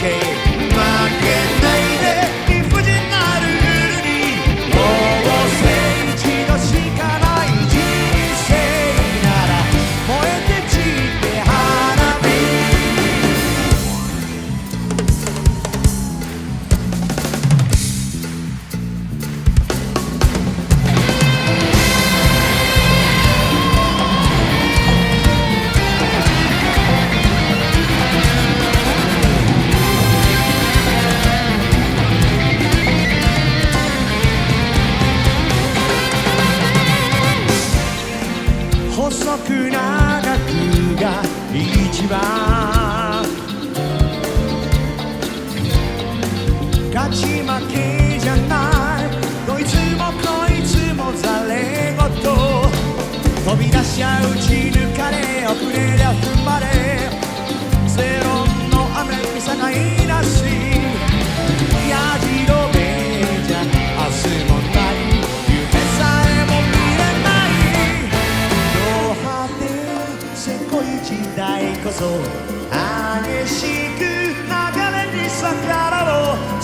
ないで理不尽なルールにどうせ一度しかない人生なら燃えて散って花火細く長くが一番勝ち負けじゃないどいつもこいつもざれ言飛び出しゃ打ち抜かれ遅れりゃ踏ん張れ正論の雨に境なしやじろべじゃ明日もない夢さえも見れないド派手せこい時代こそ激しく流れに逆らおう